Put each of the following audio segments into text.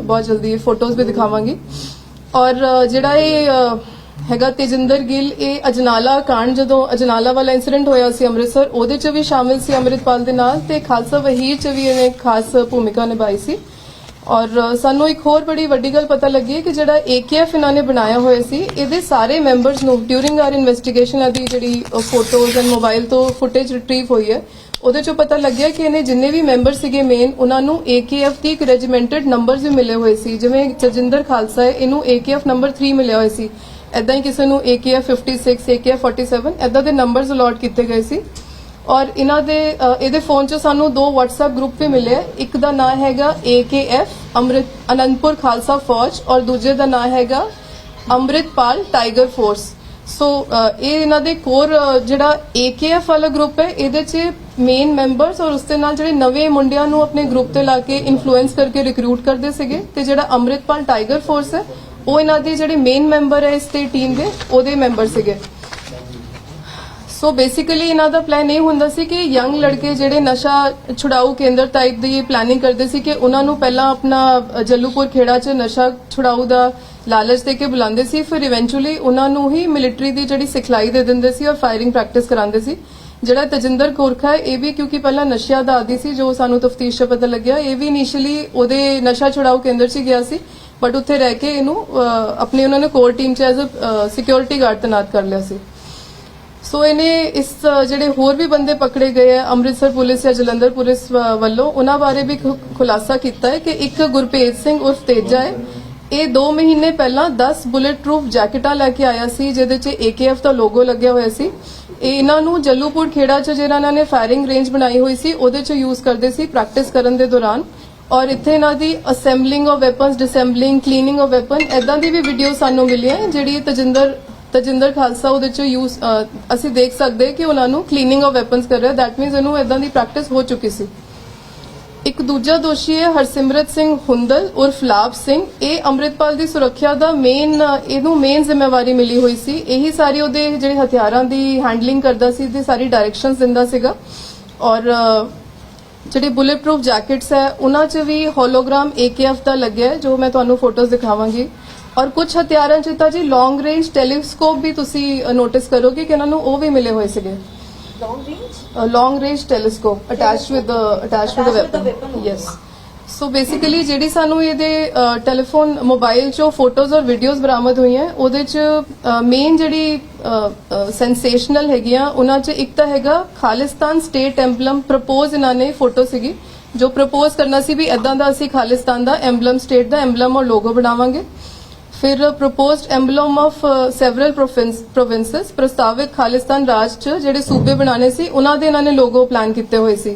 बहुत जल्दी फोटोज़ भी दिखावांगी। और जिहड़ा ये हैगा तेजिंदर गिल, ये अजनाला कांड जदों अजनाला वाला इंसीडेंट होया सी अमृतसर, ਉਹਦੇ ਚ भी शामिल सी अमृतपाल दे नाल ते खालसा वहीर च भी इहने खास भूमिका निभाई सी। और सानू एक होर बड़ी वड्डी गल पता लगी है कि जिहड़ा AKF इन्होंने बनाया होया सी, इहदे सारे मैंबर्स नू ड्यूरिंग आर इन्वेस्टिगेशन दी जिहड़ी फोटोज एंड मोबाइल तो फुटेज रिट्रीव हुई है, ਉਹਦੇ ਚੋਂ पता लग्या कि इन्हें जिन्ने भी मैंबर सीगे मेन उन्हां नू AKF ਦੀ ਇੱਕ ਰੈਜੀਮੈਂਟਡ ਨੰਬਰਸ ਵੀ ਮਿਲੇ ਹੋਏ ਸੀ। ਜਿਵੇਂ ਤਜਿੰਦਰ ਖਾਲਸਾ ਹੈ, ਇਹਨੂੰ AKF ਨੰਬਰ 3 ਮਿਲਿਆ ਹੋਇਆ ਸੀ। ਐਦਾਂ ਹੀ ਕਿਸੇ ਨੂੰ AKF 56, AKF 47 ਐਦਾਂ ਦੇ ਨੰਬਰਸ ਅਲਾਟ ਕੀਤੇ ਗਏ ਸੀ। और इन्हां दे ਇਹਦੇ ਫੋਨ 'ਚ ਸਾਨੂੰ 2 WhatsApp ग्रुप भी मिले। एक ਦਾ ਨਾਂ ਹੈਗਾ AKF ਅਨੰਦਪੁਰ ਖਾਲਸਾ ਫੌਜ और ਦੂਜੇ ਦਾ ਨਾਂ ਹੈਗਾ ਅੰਮ੍ਰਿਤਪਾਲ ਟਾਈਗਰ ਫੋਰਸ। सो ਇਹ ਇਹਨਾਂ ਦੇ ਕੋਰ ਜਿਹੜਾ AKF ਵਾਲਾ ਗਰੁੱਪ ਹੈ, ਇਹਦੇ 'ਚ ਮੇਨ ਮੈਂਬਰਸ और उसਦੇ ਨਾਲ ਜਿਹੜੇ ਨਵੇਂ ਮੁੰਡਿਆਂ ਨੂੰ ਆਪਣੇ ਗਰੁੱਪ ਤੇ ਲਾ ਕੇ ਇਨਫਲੂਐਂਸ ਕਰਕੇ ਰਿਕਰੂਟ ਕਰਦੇ ਸੀਗੇ, ਤੇ ਜਿਹੜਾ ਅੰਮ੍ਰਿਤਪਾਲ ਟਾਈਗਰ ਫੋਰਸ ਹੈ ਉਹ ਇਹਨਾਂ ਦੇ ਜਿਹੜੇ ਮੇਨ ਮੈਂਬਰ ਹੈ ਇਸ ਤੇ ਟੀਮ ਦੇ, ਉਹਦੇ ਮੈਂਬਰ ਸੀਗੇ। ਸੋ ਬੇਸਿਕਲੀ ਇਹਨਾਂ ਦਾ ਪਲਾਨ ਇਹ ਹੁੰਦਾ ਸੀ ਕਿ ਯੰਗ ਲੜਕੇ ਜਿਹੜੇ ਨਸ਼ਾ ਛੁਡਾਊ ਕੇਂਦਰ ਟਾਈਪ ਦੀ ਪਲਾਨਿੰਗ ਕਰਦੇ ਸੀ ਕਿ ਉਹਨਾਂ ਨੂੰ ਪਹਿਲਾਂ ਆਪਣਾ ਜੱਲੂਪੁਰ ਖੇੜਾ 'ਚ ਨਸ਼ਾ ਛੁਡਾਊ ਦਾ ਲਾਲਚ ਦੇ ਕੇ ਬੁਲਾਉਂਦੇ ਸੀ, ਫਿਰ ਇਵੈਂਚੁਅਲੀ ਉਹਨਾਂ ਨੂੰ ਹੀ ਮਿਲਟਰੀ ਦੀ ਜਿਹੜੀ ਸਿਖਲਾਈ ਦੇ ਦਿੰਦੇ ਸੀ ਔਰ ਫਾਇਰਿੰਗ ਪ੍ਰੈਕਟਿਸ ਕਰਾਉਂਦੇ ਸੀ। ਜਿਹੜਾ ਤਜਿੰਦਰ ਕੋਰਖਾ ਹੈ, ਇਹ ਵੀ ਕਿਉਂਕਿ ਪਹਿਲਾਂ ਨਸ਼ਿਆਂ ਦਾ ਆਦੀ ਸੀ, ਜੋ ਸਾਨੂੰ ਤਫਤੀਸ਼ 'ਚ ਪਤਾ ਲੱਗਿਆ, ਇਹ ਵੀ ਇਨੀਸ਼ੀਅਲੀ ਉਹਦੇ ਨਸ਼ਾ ਛੁਡਾਊ ਕੇਂਦਰ 'ਚ ਗਿਆ ਸੀ, ਬਟ ਉੱਥੇ ਰਹਿ ਕੇ ਇਹਨੂੰ ਆਪਣੀ ਉਹਨਾਂ ਨੇ ਕੋਰ ਟੀਮ 'ਚ ਐਜ਼ ਅ ਸਿਕਿਉਰਿਟੀ ਗਾਰਡ ਤੈਨਾਤ ਕਰ ਲਿਆ ਸੀ। ਸੋ ਇਹਨੇ ਇਸ ਜਿਹੜੇ ਹੋਰ ਵੀ ਬੰਦੇ ਪਕੜੇ ਗਏ ਆ ਅੰਮ੍ਰਿਤਸਰ ਪੁਲਿਸ ਜਾਂ ਜਲੰਧਰ ਪੁਲਿਸ ਵੱਲੋਂ, ਉਹਨਾਂ ਬਾਰੇ ਵੀ ਖੁਲਾਸਾ ਕੀਤਾ ਹੈ ਕਿ ਇੱਕ ਗੁਰਪ੍ਰੀਤ ਸਿੰਘ ਉਰਫ ਤੇਜਾ ਹੈ, ਇਹ 2 ਮਹੀਨੇ ਪਹਿਲਾਂ 10 ਬੁਲੇਟ ਪ੍ਰੂਫ ਜੈਕਟਾਂ ਲੈ ਕੇ ਆਇਆ ਸੀ ਜਿਹਦੇ 'ਚ AKF ਦਾ ਲੋਗੋ ਲੱਗਿਆ ਹੋਇਆ ਸੀ। ਇਹ ਇਹਨਾਂ ਨੂੰ ਜੱਲੂਪੁਰ ਖੇੜਾ 'ਚ ਜਿਹੜਾ ਇਹਨਾਂ ਨੇ ਫਾਇਰਿੰਗ ਰੇਂਜ ਬਣਾਈ ਹੋਈ ਸੀ ਉਹਦੇ 'ਚ ਯੂਜ਼ ਕਰਦੇ ਸੀ ਪ੍ਰੈਕਟਿਸ ਕਰਨ ਦੇ ਦੌਰਾਨ। ਔਰ ਇੱਥੇ ਇਹਨਾਂ ਦੀ assembling of weapons, disassembling, cleaning of weapon, ਐਦਾਂ ਦੀ ਵੀ ਵੀਡੀਓ ਸਾਨੂੰ ਮਿਲੀਆਂ ਜਿਹੜੀ ਤਜਿੰਦਰ ਖਾਲਸਾ ਉਹਦੇ 'ਚ ਯੂਜ਼ ਅਸੀਂ ਦੇਖ ਸਕਦੇ ਕਿ ਉਹਨਾਂ ਨੂੰ ਕਲੀਨਿੰਗ ਆਫ ਵੈਪਨਸ ਕਰ ਰਿਹਾ। ਦੈਟ ਮੀਨਸ ਇਹਨੂੰ ਐਦਾਂ ਦੀ ਪ੍ਰੈਕਟਿਸ ਹੋ ਚੁੱਕੀ ਸੀ। ਇੱਕ ਦੂਜਾ ਦੋਸ਼ੀ ਹੈ ਹਰਸਿਮਰਤ ਸਿੰਘ ਹੁੰਦਲ ਉਰਫ ਲਾਭ ਸਿੰਘ। ਇਹ ਅੰਮ੍ਰਿਤਪਾਲ ਦੀ ਸੁਰੱਖਿਆ ਦਾ ਇਹਨੂੰ ਮੇਨ ਜ਼ਿੰਮੇਵਾਰੀ ਮਿਲੀ ਹੋਈ ਸੀ। ਇਹੀ ਸਾਰੀ ਉਹਦੇ ਜਿਹੜੇ ਹਥਿਆਰਾਂ ਦੀ ਹੈਂਡਲਿੰਗ ਕਰਦਾ ਸੀ ਤੇ ਸਾਰੀ ਡਾਇਰੈਕਸ਼ਨਸ ਦਿੰਦਾ ਸੀਗਾ। ਔਰ ਜਿਹੜੇ ਬੁਲੇਟ ਪ੍ਰੂਫ ਜੈਕਟਸ ਹੈ ਉਹਨਾਂ 'ਚ ਵੀ ਹੋਲੋਗ੍ਰਾਮ AKF ਦਾ ਲੱਗਿਆ ਹੈ, ਜੋ ਮੈਂ ਤੁਹਾਨੂੰ ਫੋਟੋਜ਼ ਦਿਖਾਵਾਂਗੀ। और कुछ हथियारों च तां जी लॉन्ग रेंज टेलीस्कोप भी तुसी नोटिस करोगे कि इन्होंने वो भी मिले हुए सीगे। Long range telescope attached with the weapon. Yes. So basically ਜਿਹੜੀ ਸਾਨੂੰ ਇਹਦੇ ਟੈਲੀਫੋਨ ਮੋਬਾਈਲ 'ਚੋਂ ਫੋਟੋਜ਼ ਔਰ ਵੀਡੀਓਜ਼ ਬਰਾਮਦ ਹੋਈਆਂ, ਉਹਦੇ 'ਚ ਮੇਨ ਜਿਹੜੀ ਸੈਂਸੇਸ਼ਨਲ ਹੈਗੀਆਂ ਉਹਨਾਂ 'ਚ ਇੱਕ ਤਾਂ ਹੈਗਾ ਖਾਲਿਸਤਾਨ ਸਟੇਟ ਐਂਬਲਮ ਪ੍ਰਪੋਜ਼ ਇਹਨਾਂ ਨੇ ਫੋਟੋ ਸੀਗੀ, ਜੋ ਪ੍ਰਪੋਜ਼ ਕਰਨਾ ਸੀ ਵੀ ਇਦਾਂ ਦਾ ਅਸੀਂ ਖਾਲਿਸਤਾਨ ਦਾ ਐਂਬਲਮ, ਸਟੇਟ ਦਾ ਐਂਬਲਮ ਔਰ ਲੋਗੋ ਬਣਾਵਾਂਗੇ। फिर proposed emblem of several provinces, प्रस्तावित खालिस्तान राज च ਜਿਹੜੇ ਸੂਬੇ ਬਣਾਣੇ ਸੀ ਉਹਨਾਂ ਦੇ ਇਹਨਾਂ ਨੇ ਲੋਗੋ ਪਲਾਨ ਕੀਤੇ ਹੋਏ ਸੀ।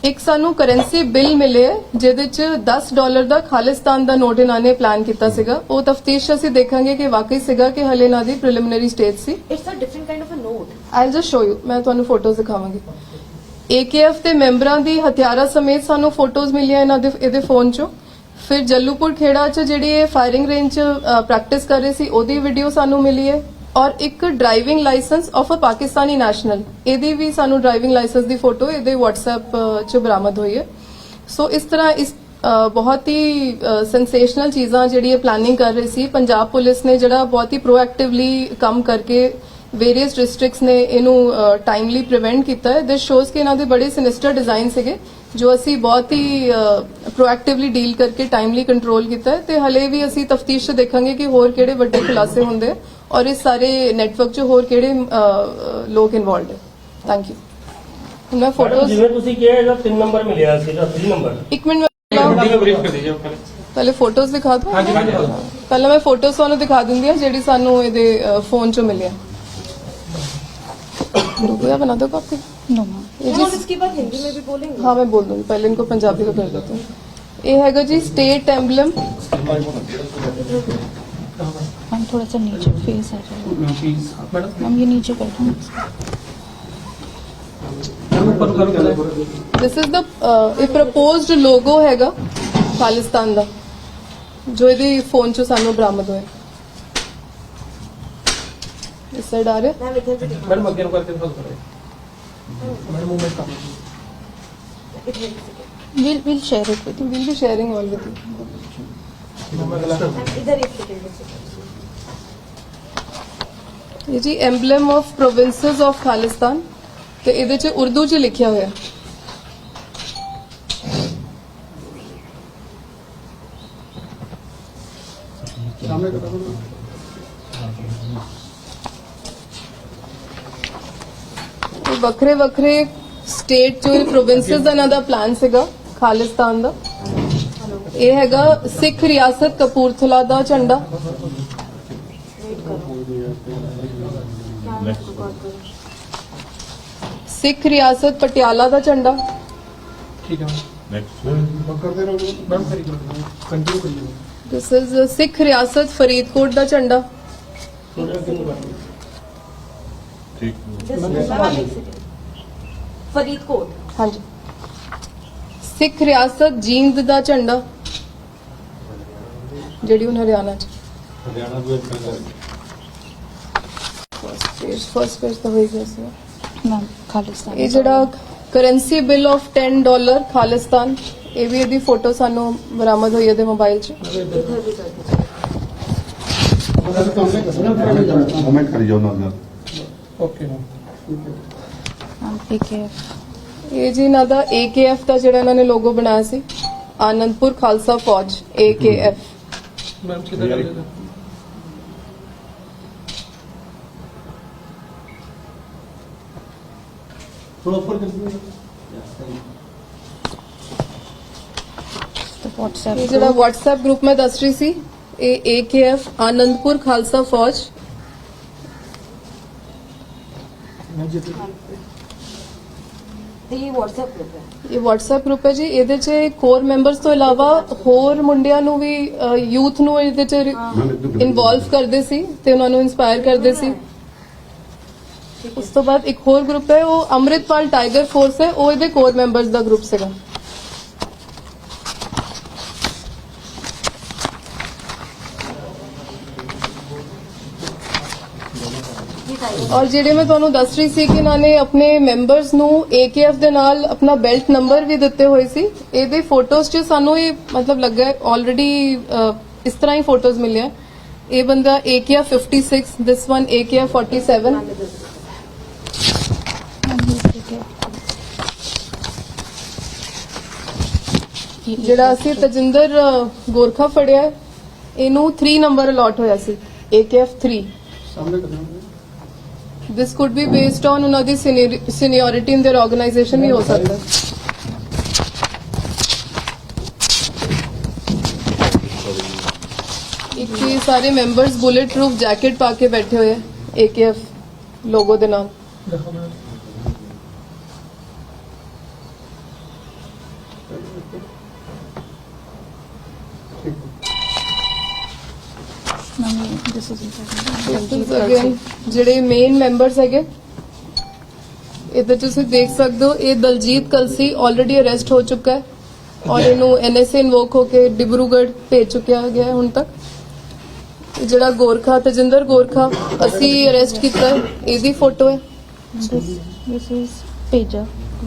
ਇੱਕ ਸਾਨੂੰ ਕਰੰਸੀ ਬਿੱਲ ਮਿਲੇ ਜਿਹਦੇ ਚ $10 ਦਾ ਖਾਲਿਸਤਾਨ ਦਾ ਨੋਟ ਇਹਨਾਂ ਨੇ ਪਲਾਨ ਕੀਤਾ ਸੀਗਾ। ਉਹ ਤਫਤੀਸ਼ ਅਸੀਂ ਦੇਖਾਂਗੇ ਕਿ ਵਾਕਈ ਸੀਗਾ ਕਿ ਹਲੇ ਇਹਨਾਂ ਦੀ ਪ੍ਰੀਲਿਮਿਨਰੀ ਸਟੇਜ ਸੀ। It's a different kind of a note. I'll just show you, ਮੈਂ ਤੁਹਾਨੂੰ ਫੋਟੋਜ਼ ਦਿਖਾਵਾਂਗੀ। AKF ਦੇ ਮੈਂਬਰਾਂ ਦੀ ਹਥਿਆਰਾਂ ਸਮੇਤ ਸਾਨੂੰ ਫੋਟੋਜ਼ ਮਿਲੀਆਂ ਇਹਨਾਂ ਦੇ ਇਹਦੇ ਫੋਨ ਚੋਂ। ਫਿਰ ਜੱਲੂਪੁਰ ਖੇੜਾ 'ਚ ਜਿਹੜੀ ਇਹ ਫਾਇਰਿੰਗ ਰੇਂਜ 'ਚ ਪ੍ਰੈਕਟਿਸ ਕਰ ਰਹੇ ਸੀ ਉਹਦੀ ਵੀਡੀਓ ਸਾਨੂੰ ਮਿਲੀ ਹੈ। ਔਰ ਇੱਕ driving licence of a Pakistani national, ਇਹਦੀ ਵੀ ਸਾਨੂੰ ਡਰਾਈਵਿੰਗ ਲਾਇਸੈਂਸ ਦੀ ਫੋਟੋ ਇਹਦੇ WhatsApp 'ਚ ਬਰਾਮਦ ਹੋਈ ਹੈ। ਸੋ ਇਸ ਤਰ੍ਹਾਂ ਇਸ ਬਹੁਤ ਹੀ ਸੈਂਸੇਸ਼ਨਲ ਚੀਜ਼ਾਂ ਜਿਹੜੀ ਇਹ ਪਲਾਨਿੰਗ ਕਰ ਰਹੀ ਸੀ ਪੰਜਾਬ ਪੁਲਿਸ ਨੇ, ਜਿਹੜਾ ਬਹੁਤ ਹੀ ਪ੍ਰੋਐਕਟਿਵਲੀ ਕੰਮ ਕਰਕੇ ਵੇਰੀਅਸ ਡਿਸਟ੍ਰਿਕਟਸ ਨੇ ਇਹਨੂੰ ਟਾਈਮਲੀ ਪ੍ਰੀਵੈਂਟ ਕੀਤਾ ਹੈ। ਦਿਸ ਸ਼ੋਜ਼ ਕਿ ਇਹਨਾਂ ਦੇ ਬੜੇ ਸਿਨਿਸਟਰ ਡਿਜ਼ਾਈਨ ਸੀਗੇ ਜੋ ਅਸੀਂ ਬਹੁਤ ਹੀ ਪ੍ਰੋਐਕਟਿਵਲੀ ਡੀਲ ਕਰਕੇ ਟਾਈਮਲੀ ਕੰਟਰੋਲ ਕੀਤਾ ਹੈ। ਤੇ ਹਲੇ ਵੀ ਅਸੀਂ ਤਫਤੀਸ਼ 'ਚ ਦੇਖਾਂਗੇ ਕਿ ਹੋਰ ਕਿਹੜੇ ਵੱਡੇ ਖੁਲਾਸੇ ਹੁੰਦੇ ਔਰ ਇਸ ਸਾਰੇ ਨੈਟਵਰਕ 'ਚ ਹੋਰ ਕਿਹੜੇ ਲੋਕ ਇਨਵੋਲਵਡ ਹੈ। Thank you. ਮੈਂ ਫੋਟੋਜ਼ ਜਿਵੇਂ ਤੁਸੀਂ ਕਿਹਾ ਇਹਦਾ 3 ਨੰਬਰ ਮਿਲਿਆ ਸੀ, ਇਹਦਾ 3 ਨੰਬਰ। ਇੱਕ ਮਿੰਟ ਪਹਿਲੇ ਫੋਟੋਜ਼ ਦਿਖਾ ਦੋ। ਪਹਿਲਾਂ ਮੈਂ ਫੋਟੋਜ਼ ਤੁਹਾਨੂੰ ਦਿਖਾ ਦਿੰਦੀ ਹਾਂ ਜਿਹੜੀ ਸਾਨੂੰ ਇਹਦੇ ਫੋਨ 'ਚੋਂ ਮਿਲਿਆ। बना दो कॉपी। नो मैम, इसके बाद हिंदी में भी बोलेंगे। हाँ मैं बोल दूंगी, पहले इनको पंजाबी का कर देते हैं। ये हैगा जी स्टेट एम्बलम। हम थोड़ा सा नीचे फेस आ जाए मैम, ये नीचे कर दूँ। दिस इज द प्रपोज्ड लोगो हैगा खालिस्तान दा, जो ਇਹਦੇ ਫੋਨ 'ਚੋਂ ਸਾਨੂੰ ਬਰਾਮਦ ਹੋਇਆ। इस साइड आ रहे मैडम आगे करके दिखा दो मैडम मूवमेंट का we'll share it with you, we'll be sharing all with you। Ma'am अगला इधर एक सेकंड ਇਹ ਜੀ ਐਮਬਲਮ ਆਫ ਪ੍ਰੋਵਿੰਸਸ ਆਫ ਖਾਲਿਸਤਾਨ ਤੇ ਇਹਦੇ ਚ ਉਰਦੂ ਚ ਲਿਖਿਆ ਹੋਇਆ सामने करो ਇਹ ਵੱਖਰੇ ਵੱਖਰੇ ਸਟੇਟ ਚੋਂ ਪ੍ਰੋਵਿੰਸਸ ਦਾ ਇਹਨਾਂ ਦਾ ਪਲਾਨ ਸੀਗਾ ਖਾਲਿਸਤਾਨ ਦਾ ਇਹ ਹੈਗਾ ਸਿੱਖ ਰਿਆਸਤ ਕਪੂਰਥਲਾ ਦਾ ਝੰਡਾ ਸਿੱਖ ਰਿਆਸਤ ਪਟਿਆਲਾ ਦਾ ਝੰਡਾ ठीक है नेक्स्ट करते रहो मैम करी करो कंटिन्यू करिए ਦਿਸ ਇਜ਼ ਸਿੱਖ ਰਿਆਸਤ ਫਰੀਦਕੋਟ ਦਾ ਝੰਡਾ थोड़ा आगे बढ़ो ठीक फरीदकोट ਹਾਂਜੀ ਸਿੱਖ ਰਿਆਸਤ ਜੀਂਦ ਦਾ ਝੰਡਾ ਜਿਹੜੀ ਹੁਣ ਹਰਿਆਣਾ ਚ हरियाणा को ਫਸਟ ਪੇਜ ਤਾਂ ਹੋਈ ਗਿਆ ਸੀ मैम खालिस्तान ਇਹ ਜਿਹੜਾ ਕਰੰਸੀ ਬਿੱਲ ਆਫ $10 ਖਾਲਿਸਤਾਨ ਇਹ ਵੀ ਇਹਦੀ ਫੋਟੋ ਸਾਨੂੰ ਬਰਾਮਦ ਹੋਈ ਇਹਦੇ ਮੋਬਾਈਲ 'ਚ कमेंट करी जाओ ना ओके मैम मैम AKF ਇਹ ਜੀ ਇਹਨਾਂ ਦਾ AKF ਦਾ ਜਿਹੜਾ ਇਹਨਾਂ ਨੇ ਲੋਗੋ ਬਣਾਇਆ ਸੀ ਆਨੰਦਪੁਰ ਖਾਲਸਾ ਫੌਜ AKF मैम सीधा कर देते थोड़ा ऊपर कर दीजिए तो WhatsApp ਇਹ ਜਿਹੜਾ WhatsApp ਗਰੁੱਪ ਮੈਂ ਦੱਸ ਰਹੀ ਸੀ ਇਹ AKF ਆਨੰਦਪੁਰ ਖਾਲਸਾ ਫੌਜ मैं जीत तो ये व्हाट्सएप ग्रुप है ਇਹ WhatsApp ਗਰੁੱਪ ਹੈ ਜੀ ਇਹਦੇ 'ਚ ਕੋਰ ਮੈਂਬਰਸ ਤੋਂ ਇਲਾਵਾ ਹੋਰ ਮੁੰਡਿਆਂ ਨੂੰ ਵੀ ਯੂਥ ਨੂੰ ਇਹਦੇ 'ਚ ਇਨਵੋਲਵ ਕਰਦੇ ਸੀ ਤੇ ਉਹਨਾਂ ਨੂੰ ਇਨਸਪਾਇਰ ਕਰਦੇ ਸੀ ਉਸ ਤੋਂ ਬਾਅਦ ਇੱਕ ਹੋਰ ਗਰੁੱਪ ਹੈ ਉਹ ਅੰਮ੍ਰਿਤਪਾਲ ਟਾਈਗਰ ਫੋਰਸ ਹੈ ਉਹ ਇਹਦੇ ਕੋਰ ਮੈਂਬਰਸ ਦਾ ਗਰੁੱਪ ਸੀਗਾ ਔਰ ਜਿਹੜੇ ਮੈਂ ਤੁਹਾਨੂੰ ਦੱਸ ਰਹੀ ਸੀ ਕਿ ਇਹਨਾਂ ਨੇ ਆਪਣੇ ਮੈਂਬਰਸ ਨੂੰ AKF ਦੇ ਨਾਲ ਆਪਣਾ ਬੈਲਟ ਨੰਬਰ ਵੀ ਦਿੱਤੇ ਹੋਏ ਸੀ ਇਹਦੇ ਫੋਟੋਜ਼ 'ਚ ਸਾਨੂੰ ਇਹ ਮਤਲਬ ਲੱਗਾ ਆਲਰੇਡੀ ਇਸ ਤਰ੍ਹਾਂ ਹੀ ਫੋਟੋਜ਼ ਮਿਲਿਆ ਇਹ ਬੰਦਾ AKF 56 this one AKF 47 ma'am ये AKF ਜਿਹੜਾ ਅਸੀਂ ਤਜਿੰਦਰ ਗੋਰਖਾ ਫੜਿਆ ਹੈ, ਇਹਨੂੰ 3 ਨੰਬਰ ਅਲਾਟ ਹੋਇਆ ਸੀ AKF 3 सामने कर दो ਦਿਸ ਕੁਡ ਬੀ ਬੇਸਡ ਔਨ ਉਹਨਾਂ ਦੀ ਸੀਨੀਅਰਿਟੀ ਇਨ देयर ਆਰਗੇਨਾਈਜੇਸ਼ਨ ਵੀ ਹੋ ਸਕਦਾ ਹੈ ਇੱਕ ਇਹ ਸਾਰੇ ਮੈਂਬਰਸ ਬੁਲੇਟ ਪ੍ਰੂਫ ਜੈਕਟ ਪਾ ਕੇ ਬੈਠੇ ਹੋਏ ਹੈ AKF ਲੋਗੋ ਦੇ ਨਾਲ देखो ma'am ma'am this is again ਜਿਹੜੇ ਮੇਨ ਮੈਂਬਰਸ ਹੈਗੇ ਇਹਦੇ 'ਚ ਤੁਸੀਂ ਦੇਖ ਸਕਦੇ ਹੋ ਇਹ ਦਲਜੀਤ ਕਲਸੀ ਆਲਰੇਡੀ ਅਰੈਸਟ ਹੋ ਚੁੱਕਾ ਹੈ ਔਰ ਇਹਨੂੰ NSA ਇਨਵੋਕ ਹੋ ਕੇ ਡਿਬਰੂਗੜ੍ਹ ਭੇਜ ਚੁੱਕਿਆ ਗਿਆ ਹੈ ਹੁਣ ਤੱਕ ਇਹ ਜਿਹੜਾ ਗੋਰਖਾ ਤਜਿੰਦਰ ਗੋਰਖਾ ਅਸੀਂ ਅਰੈਸਟ ਕੀਤਾ ਹੈ, ਇਹਦੀ ਫੋਟੋ ਹੈ दिस इज पेजा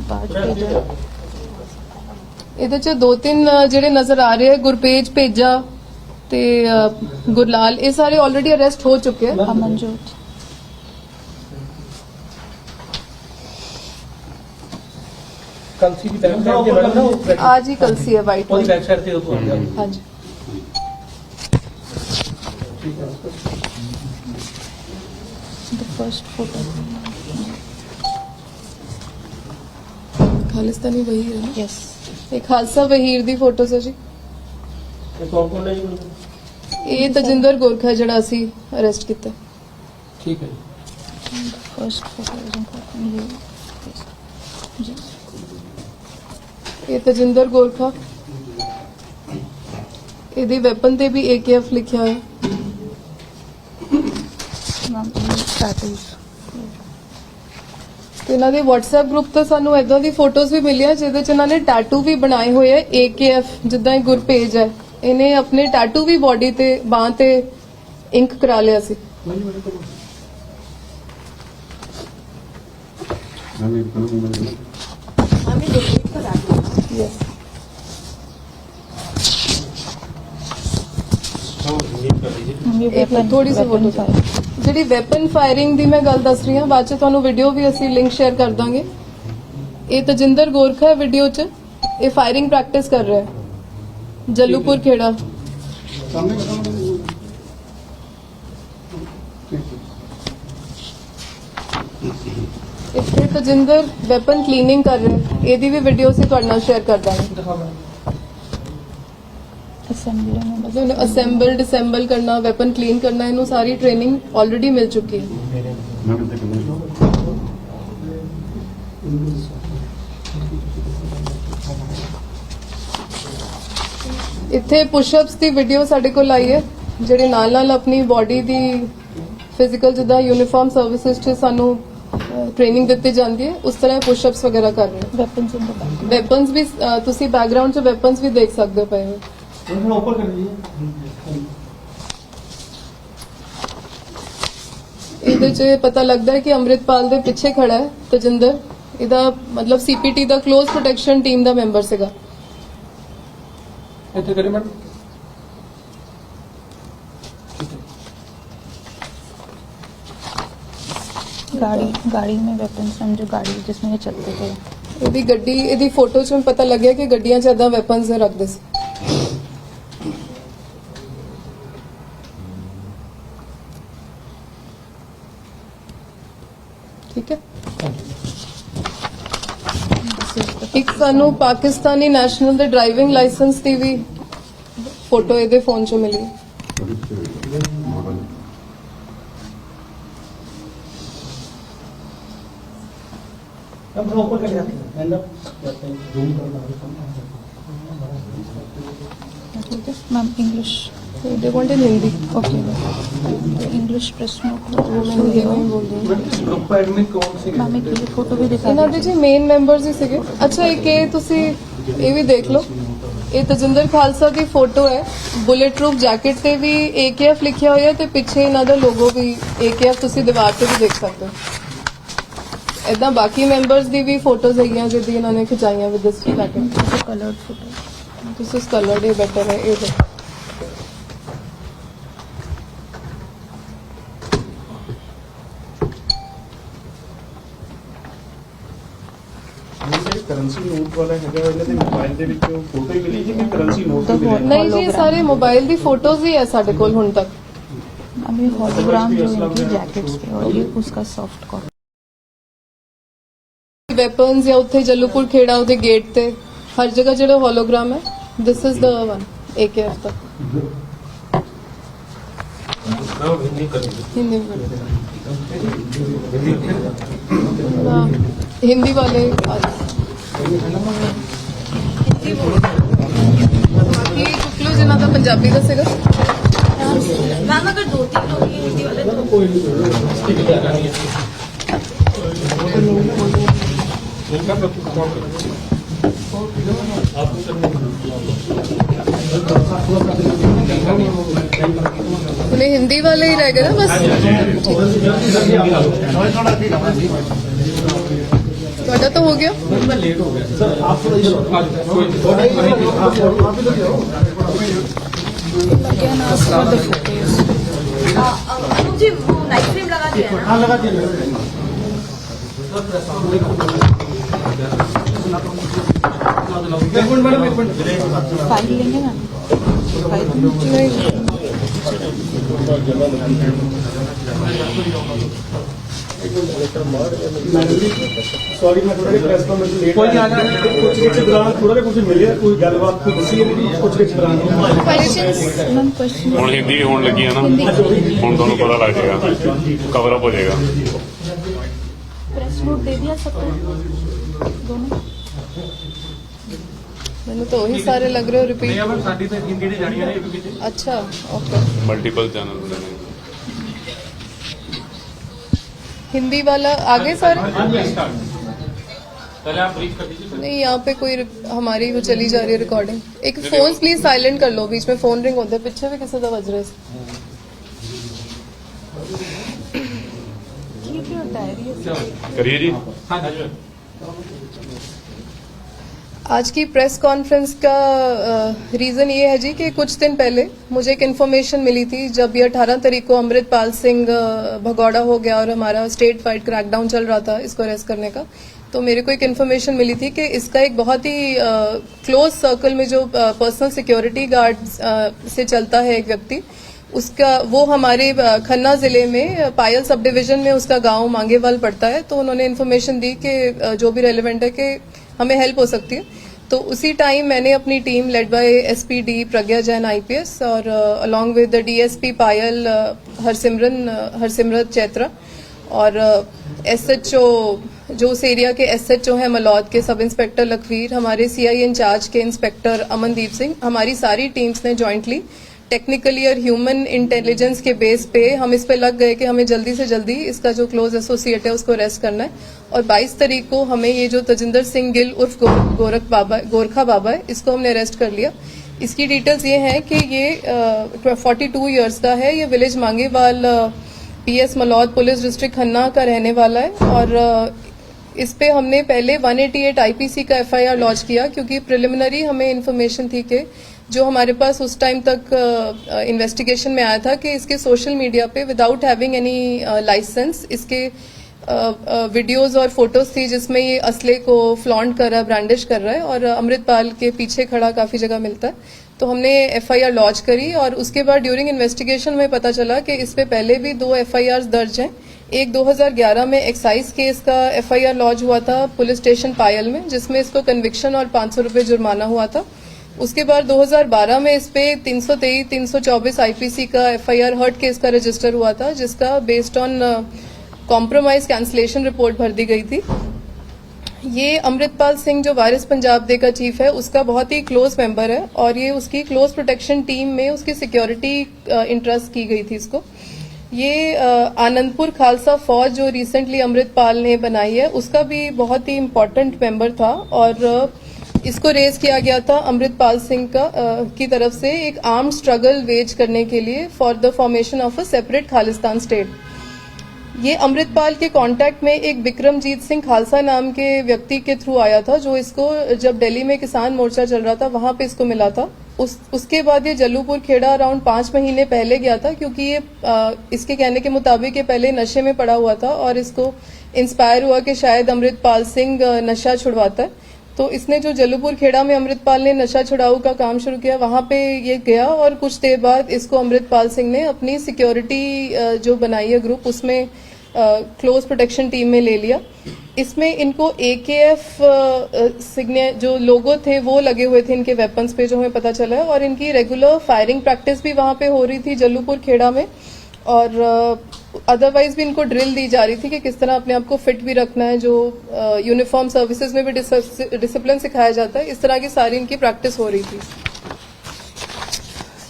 बाज पेजा ਇਹਦੇ 'ਚ 2-3 ਜਿਹੜੇ ਨਜ਼ਰ ਆ ਰਹੇ ਹੈ ਗੁਰਪੇਜ ਭੇਜਾ ਤੇ ਗੁਰਲਾਲ ਇਹ ਸਾਰੇ ਆਲਰੇਡੀ ਅਰੈਸਟ ਹੋ ਚੁੱਕੇ ਹੈ अमनजोत कल सी की बैक साइड के मैडम ना वो बैक- आज ही कलसी है वाइट वो बैक साइड से वो आ गया हाँ जी ठीक है द फर्स्ट फोटो खालिस्तानी वही है ना यस ਇਹ ਖਾਲਸਾ ਵਹੀਰ ਦੀ ਫੋਟੋਸ ਹੈ ਜੀ ये कौन है जी ਇਹ ਤਜਿੰਦਰ ਗੋਰਖਾ ਜਿਹੜਾ ਅਸੀਂ ਅਰੈਸਟ ਕੀਤਾ ठीक है फर्स्ट फोटो इज इम्पोर्टेंट ये जी ਇਹ ਤਜਿੰਦਰ ਗੋਰਖਾ ਇਹਦੀ ਵੈਪਨ ਤੇ ਵੀ AKF ਲਿਖਿਆ ਹੋਇਆ मैम टैटूज ਤੇ ਇਹਨਾਂ ਦੇ WhatsApp ਗਰੁੱਪ ਤੋਂ ਸਾਨੂੰ ਇਦਾਂ ਦੀ ਫੋਟੋਜ਼ ਵੀ ਮਿਲੀਆਂ ਜਿਹਦੇ 'ਚ ਇਹਨਾਂ ਨੇ ਟੈਟੂ ਵੀ ਬਣਾਏ ਹੋਏ ਆ AKF ਜਿੱਦਾਂ ਇਹ ਗੁਰਪੇਜ ਹੈ ਇਹਨੇ ਆਪਣੇ ਟੈਟੂ ਵੀ ਬਾਡੀ ਤੇ ਬਾਹ ਤੇ ਇੰਕ ਕਰਾ ਲਿਆ ਸੀ हमें डिलीट करा दो यस मैम ये एक मिनट, थोड़ी सी weapon फोटो fire। ਜਿਹੜੀ ਵੈਪਨ ਫਾਇਰਿੰਗ ਦੀ ਮੈਂ ਗੱਲ ਦੱਸ ਰਹੀ ਹਾਂ, ਬਾਅਦ ਚ ਤੁਹਾਨੂੰ ਵੀਡੀਓ ਵੀ ਅਸੀਂ ਲਿੰਕ ਸ਼ੇਅਰ ਕਰ ਦਾਂਗੇ। ਇਹ ਤਜਿੰਦਰ ਗੋਰਖਾ ਹੈ ਵੀਡੀਓ 'ਚ, ਇਹ ਫਾਇਰਿੰਗ ਪ੍ਰੈਕਟਿਸ ਕਰ ਰਿਹਾ ਹੈ ਜੱਲੂਪੁਰ ਖੇੜਾ। ਸਾਹਮਣੇ ਕਰੋ। ਇੱਥੇ ਤਜਿੰਦਰ ਵੈਪਨ ਕਲੀਨਿੰਗ ਕਰ ਰਿਹਾ ਹੈ, ਇਹਦੀ ਵੀ ਵੀਡੀਓ ਅਸੀਂ ਤੁਹਾਡੇ ਨਾਲ ਸ਼ੇਅਰ ਕਰ ਦਾਂਗੇ। ਦਿਖਾ ਮੈਡਮ असेंबली में बस ਮਤਲਬ ਅਸੈਂਬਲ ਡਿਸੈਂਬਲ ਕਰਨਾ, ਵੈਪਨ ਕਲੀਨ ਕਰਨਾ, ਇਹਨੂੰ ਸਾਰੀ ਟ੍ਰੇਨਿੰਗ ਆਲਰੇਡੀ ਮਿਲ ਚੁੱਕੀ ਹੈ। ਮੈਂ ਕਿਤੇ ਕਿੰਨੇ ਇੱਥੇ ਪੁਸ਼ਅਪਸ ਦੀ ਵੀਡੀਓ ਸਾਡੇ ਕੋਲ ਆਈ ਹੈ, ਜਿਹੜੇ ਨਾਲ ਨਾਲ ਆਪਣੀ ਬਾਡੀ ਦੀ ਫਿਜ਼ੀਕਲ ਜਿੱਦਾਂ ਯੂਨੀਫਾਰਮ ਸਰਵਿਸਿਜ਼ 'ਚ ਸਾਨੂੰ ਟ੍ਰੇਨਿੰਗ ਦਿੱਤੀ ਜਾਂਦੀ ਹੈ, ਉਸ ਤਰ੍ਹਾਂ ਪੁਸ਼ਅਪਸ ਵਗੈਰਾ ਕਰ ਰਹੇ weapons in the back। Weapons ਵੀ ਤੁਸੀਂ ਬੈਕਗ੍ਰਾਉਂਡ 'ਚ ਵੈਪਨਸ ਵੀ ਦੇਖ ਸਕਦੇ ਹੋ ਪਏ ਹੋਏ। थोड़ा ऊपर कर दीजिए। ਇਹਦੇ 'ਚ ਪਤਾ ਲੱਗਦਾ ਹੈ ਕਿ ਅੰਮ੍ਰਿਤਪਾਲ ਦੇ ਪਿੱਛੇ ਖੜਾ ਹੈ ਤਜਿੰਦਰ। ਇਹਦਾ ਮਤਲਬ ਸੀਪੀਟੀ ਦਾ ਕਲੋਜ਼ ਪ੍ਰੋਟੈਕਸ਼ਨ ਟੀਮ ਦਾ ਮੈਂਬਰ ਸੀਗਾ। ਇੱਥੇ ਕਰੀ ਮੈਡਮ। गाड़ी में वेपन्स हम जो गाड़ी जिसमें ये चलते थे। ਇਹਦੀ ਗੱਡੀ, ਇਹਦੀ ਫੋਟੋ 'ਚ ਪਤਾ ਲੱਗਿਆ ਕਿ ਗੱਡੀਆਂ 'ਚ ਏਦਾਂ ਵੈਪਨਸ ਰੱਖਦੇ ਸੀ। ਠੀਕ ਹੈ। ਇੱਕ ਸਾਨੂੰ ਪਾਕਿਸਤਾਨੀ ਨੈਸ਼ਨਲ ਦੇ ਡਰਾਈਵਿੰਗ ਲਾਇਸੈਂਸ ਦੀ ਵੀ ਫੋਟੋ ਇਹਦੇ ਫੋਨ 'ਚੋਂ ਮਿਲੀ। अब थोड़ा ऊपर कर जाते हैं। हैंड अप जाते हैं। जूम करना ठीक है ma'am English they want in Hindi. Okay English press note group admin कौन से मैम एक ये फोटो भी दिखा ਇਹਨਾਂ ਦੇ ਜੀ ਮੇਨ ਮੈਂਬਰਸ ਹੀ ਸੀਗੇ। ਅੱਛਾ, ਇੱਕ ਇਹ ਤੁਸੀਂ ਇਹ ਵੀ ਦੇਖ ਲਓ, ਇਹ ਤਜਿੰਦਰ ਖਾਲਸਾ ਦੀ ਫੋਟੋ ਹੈ। ਬੁਲੇਟ ਪ੍ਰੂਫ ਜੈਕਟ ਤੇ ਵੀ AKF ਲਿਖਿਆ ਹੋਇਆ ਤੇ ਪਿੱਛੇ ਇਹਨਾਂ ਦਾ ਲੋਗੋ ਵੀ AKF ਤੁਸੀਂ ਦੀਵਾਰ ਤੇ ਵੀ ਦੇਖ ਸਕਦੇ ਹੋ। ਏਦਾਂ ਬਾਕੀ ਮੈਂਬਰਸ ਦੀ ਵੀ ਫੋਟੋਜ਼ ਹੈਗੀਆਂ ਜਿਹਦੀ ਇਹਨਾਂ ਨੇ ਖਿਚਾਈਆਂ with this jacket. Coloured photo. This is coloured, ਇਹ ਬੈਟਰ ਹੈ। ਇਹ ਦੇਖੋ, ਕਰੰਸੀ ਨੋਟ ਵਾਲਾ ਹੈਗਾ, ਇਹਨਾਂ ਦੇ ਮੋਬਾਈਲ ਦੇ ਵਿੱਚ ਫੋਟੋ ਹੀ ਮਿਲੀ ਜੀ ਕਿ ਕਰੰਸੀ ਨੋਟ ਵੀ ਮਿਲੇ? ਨਹੀਂ ਜੀ, ਇਹ ਸਾਰੇ ਮੋਬਾਈਲ ਦੀ ਫੋਟੋਜ਼ ਹੀ ਹੈ ਸਾਡੇ ਕੋਲ ਹੁਣ ਤੱਕ। अभी हॉलोग्राम जो इनकी जैकेट्स पे और ये उसका सॉफ्ट कॉपी। ਵੈਪਨਸ ਜਾਂ ਉੱਥੇ ਜੱਲੂਪੁਰ ਖੇੜਾ ਉਹਦੇ ਗੇਟ ਤੇ ਹਰ ਜਗ੍ਹਾ ਜਿਹੜਾ ਹੋਲੋਗ੍ਰਾਮ ਹੈ, this is the one AKF ਦਾ। हिंदी वाले बाकी चुक लो जिन्हों का पंजाबी का सीगा। मैम अगर 2-3 लोग ही हिंदी वाले तो कोई नहीं। उन्हें हिंदी वाले ही रह गए ना बस। ਤੁਹਾਡਾ ਤਾਂ ਹੋ ਗਿਆ। मैं लेट हो गया सर, आप थोड़ा इधर आ जाओ। Again ask for the photos। Anoop जी वो नाइट फ्रेम लगा दिया है ना? हाँ लगा दिया। एक मिनट मैडम, एक मिनट। फाइल लेंगे मैम? फाइल ਸੌਰੀ ਮੈਂ ਥੋੜਾ ਜਿਹਾ ਪ੍ਰੈਸ ਕਾਨਫਰੰਸ ਲੇਟ कोई नहीं आ जाए। ਕੁਝ ਦੇ ਦੌਰਾਨ ਥੋੜਾ ਜਿਹਾ ਕੁਝ ਮਿਲਿਆ, ਕੋਈ ਗੱਲਬਾਤ ਕੋਈ ਦੱਸੀ ਨਹੀਂ ਕੁਝ ਦੇ ਦੌਰਾਨ। मैम क्वेश्चन ਹੁਣ ਹਿੰਦੀ ਵੀ ਹੋਣ ਲੱਗੀ ਹੈ ਨਾ, ਹੁਣ ਤੁਹਾਨੂੰ ਪਤਾ ਲੱਗ ਜਾਏਗਾ, ਕਵਰ ਅਪ ਹੋ ਜਾਏਗਾ। प्रेस नोट दे दिया सबको दोनों। ਮੈਨੂੰ ਤਾਂ ਉਹੀ ਸਾਰੇ ਲੱਗ ਰਹੇ ਹੋ ਰਿਪੀਟ। नहीं मैम, साडी तो हिंदी दी जानी है ये भी किसी। ਅੱਛਾ ਓਕੇ। ਮਲਟੀਪਲ ਚੈਨਲ ਹੁੰਦੇ ਨੇ। हिंदी वाला आगे सारे हाँ जी, स्टार्ट। पहले आप ब्रीफ कर दीजिए। नहीं, यहाँ पे कोई हमारी वो चली जा रही है रिकॉर्डिंग। एक फोन प्लीज साइलेंट कर लो, बीच में फोन रिंग होते हैं, पीछे भी किसी का बज रहा है। Keep your diary। ਕਰੀਏ ਜੀ। हाँ जी। आज की प्रेस कॉन्फ्रेंस का रीज़न ये है जी कि कुछ दिन पहले मुझे एक इन्फॉर्मेशन मिली थी, जब ये 18 तारीख को अमृतपाल सिंह भगौड़ा हो गया और हमारा स्टेट वाइड क्रैकडाउन चल रहा था इसको अरेस्ट करने का, तो मेरे को एक इन्फॉर्मेशन मिली थी कि इसका एक बहुत ही क्लोज सर्कल में जो पर्सनल सिक्योरिटी गार्ड से चलता है एक व्यक्ति, उसका वो हमारे खन्ना जिले में पायल सब डिवीजन में उसका गांव मांगेवाल पड़ता है। तो उन्होंने इन्फॉर्मेशन दी कि जो भी रेलिवेंट है कि हमें हेल्प हो सकती है। तो उसी टाइम मैंने अपनी team led by SP Pragya Jain IPS और अलॉन्ग विद द डीएसपी पायल हरसिमरत चैत्रा और एसएचओ जो उस एरिया के एसएचओ हैं मलौद के सब इंस्पेक्टर लखवीर, हमारे सीआई इंचार्ज के इंस्पेक्टर अमनदीप सिंह, हमारी सारी टीम्स ने जॉइंटली टेक्निकली और ह्यूमन इंटेलिजेंस के बेस पे हम इस पे लग गए कि हमें जल्दी से जल्दी इसका जो क्लोज एसोसिएट है उसको अरेस्ट करना है। और 22 तारीख को हमें ये जो तजिंदर सिंह गिल उर्फ गोरखा बाबा है, इसको हमने अरेस्ट कर लिया। इसकी डिटेल्स ये हैं कि ये 42 इयर्स का है, ये village Mangewal PS Malaud police district Khanna का रहने वाला है। और इस पे हमने पहले 188 आईपीसी का एफआईआर लॉन्च किया, क्योंकि प्रिलिमिनरी हमें इन्फॉर्मेशन थी कि जो हमारे पास उस टाइम तक इन्वेस्टिगेशन में आया था कि इसके सोशल मीडिया पे विदाउट हैविंग एनी लाइसेंस इसके वीडियोस और फोटोज थी जिसमें ये असले को फ्लॉन्ट कर रहा है, ब्रांडिश कर रहा है और अमृतपाल के पीछे खड़ा काफी जगह मिलता है। तो हमने एफआईआर लॉन्च करी और उसके बाद ड्यूरिंग इन्वेस्टिगेशन में पता चला कि इस पे पहले भी 2 एफआईआर दर्ज हैं। एक 2011 में एक्साइज केस का एफआईआर लॉन्च हुआ था पुलिस स्टेशन पायल में, जिसमें इसको कन्विक्शन और 500 रुपए जुर्माना हुआ था। उसके बाद 2012 में इस पे 323, 324 आईपीसी का एफआईआर हर्ट केस का रजिस्टर हुआ था, जिसका based on compromise cancellation report भर दी गई थी। ये अमृतपाल सिंह जो वारिस पंजाब डे का चीफ है उसका बहुत ही क्लोज मेंबर है और ये उसकी क्लोज प्रोटेक्शन टीम में उसकी सिक्योरिटी इंटरेस्ट की गई थी इसको। ये आनंदपुर खालसा फौज जो रिसेंटली अमृतपाल ने बनाई है उसका भी बहुत ही इम्पोर्टेंट मेंबर था और इसको रेज किया गया था अमृतपाल सिंह की तरफ से एक आर्म्ड स्ट्रगल वेज करने के लिए for the formation of a separate Khalistan state. ये अमृतपाल के कांटेक्ट में एक बिक्रमजीत सिंह खालसा नाम के व्यक्ति के थ्रू आया था, जो इसको जब दिल्ली में किसान मोर्चा चल रहा था वहां पे इसको मिला था। उसके बाद ये जल्लूपुर खेड़ा अराउंड 5 महीने पहले गया था, क्योंकि ये इसके कहने के मुताबिक ये पहले नशे में पड़ा हुआ था और इसको इंस्पायर हुआ कि शायद अमृतपाल सिंह नशा छुड़वाता है। तो इसने जो जल्लूपुर खेड़ा में अमृतपाल ने नशा छुड़ाऊ का काम शुरू किया वहां पे ये गया और कुछ देर बाद इसको अमृतपाल सिंह ने अपनी सिक्योरिटी जो बनाई है ग्रुप उसमें क्लोज प्रोटेक्शन टीम में ले लिया। इसमें इनको AKF सिग्ने जो लोगो थे वो लगे हुए थे इनके वेपन्स पे, जो हमें पता चला है। और इनकी रेगुलर फायरिंग प्रैक्टिस भी वहां पे हो रही थी जल्लूपुर खेड़ा में और अदरवाइज भी इनको ड्रिल दी जा रही थी कि किस तरह अपने आप को फिट भी रखना है, जो यूनिफॉर्म सर्विसेज में भी डिसिप्लिन सिखाया जाता है, इस तरह की सारी इनकी प्रैक्टिस हो रही थी।